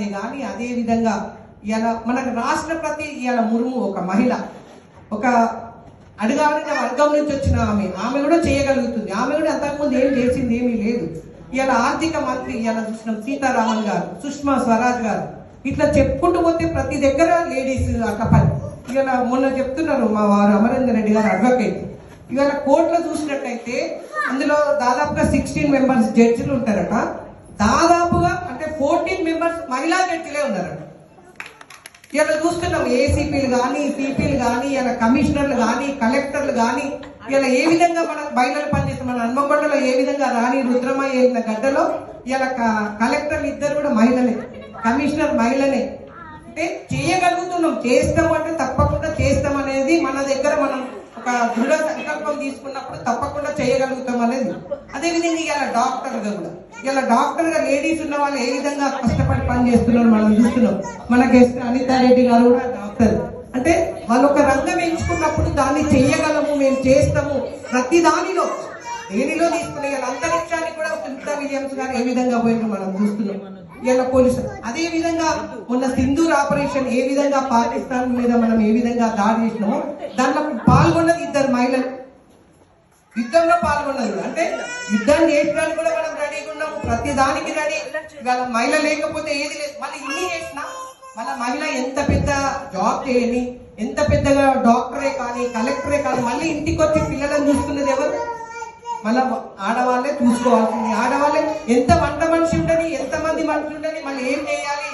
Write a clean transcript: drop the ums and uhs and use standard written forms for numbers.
గాంధీ కానీ, అదే విధంగా ఇలా మనకు రాష్ట్రపతి ఇలా ముర్ము ఒక మహిళ, ఒక అడుగాడిన వర్గం నుంచి వచ్చిన ఆమె కూడా చేయగలుగుతుంది. ఆమె కూడా అంతకుముందు ఏం చేసింది ఏమీ లేదు. ఇలా ఆర్థిక మంత్రి ఇలా చూసినాం సీతారామన్ గారు, సుష్మా స్వరాజ్ గారు, ఇట్లా చెప్పుకుంటూ పోతే ప్రతి దగ్గర లేడీస్ అక్కపని. ఇవాళ మొన్న చెప్తున్నారు మా వారు అమరేందర్ రెడ్డి గారు అడ్వకేట్, ఇవాళ కోర్టులో చూసినట్టయితే అందులో దాదాపుగా 16 మెంబర్స్ జడ్జిలు ఉంటారట, దాదాపుగా అంటే 14 మెంబర్స్ మహిళా జడ్జిలే ఉన్నారట. ఇలా చూస్తున్నాం ఏసీపీలు కానీ, సిపిలు కానీ, ఇలా కమిషనర్లు కానీ, కలెక్టర్లు కానీ, ఇలా ఏ విధంగా మన మహిళలు పనిచేస్తాం. మన హన్మకొండలో ఏ విధంగా రాణి రుద్రమయ్య వెళ్ళిన గడ్డలో ఇలా కలెక్టర్లు ఇద్దరు కూడా మహిళలే, కమిషనర్ మహిళనే. అంటే చేయగలుగుతున్నాం, చేస్తాం అంటే తప్పకుండా చేస్తాం అనేది మన దగ్గర మనం ఒక దృఢ సంకల్పం తీసుకున్నప్పుడు తప్పకుండా చేయగలుగుతాం అనేది. అదేవిధంగా ఇలా డాక్టర్గా కూడా, ఇలా డాక్టర్గా లేడీస్ ఉన్న వాళ్ళు ఏ విధంగా కష్టపడి పని చేస్తున్నారు మనం చూస్తున్నాం. మన గెస్ట్ అనితారెడ్డి గారు కూడా డాక్టర్. అంటే వాళ్ళు ఒక రంగం ఎంచుకున్నప్పుడు దాన్ని చేయగలము, మేము చేస్తాము ప్రతి దానిలో దేనిలో తీసుకునే అంతరిక్షానికి కూడా సునీతా విలియమ్స్ గారు ఏ విధంగా పోయినా మనం చూస్తున్నాం. ఇలా పోలీసు అదే విధంగా మొన్న సింధూర్ ఆపరేషన్ ఏ విధంగా పాకిస్తాన్ మీద మనం ఏ విధంగా దాడి చేసినామో దాంట్లో పాల్గొన్నది 2 మహిళలు, యుద్ధంలో పాల్గొన్నది. అంటే యుద్ధం చేయడానికి కూడా మనం రెడీగా ఉన్నాము, ప్రతి దానికి రెడీ. ఇవాళ మహిళ లేకపోతే ఏది లేదు. మళ్ళీ ఇన్ని చేసినా మన మహిళ ఎంత పెద్ద జాబ్ చేయని, ఎంత పెద్దగా డాక్టరే కానీ, కలెక్టరే కానీ, మళ్ళీ ఇంటికి వచ్చి పిల్లలను చూసుకునేది ఎవరు? మళ్ళీ ఆడవాళ్ళే చూసుకోవాల్సింది. ఆడవాళ్ళే ఎంత వంట మనిషి ఉండని, ఎంతమంది మనిషి ఉండని, మళ్ళీ ఏం చేయాలి,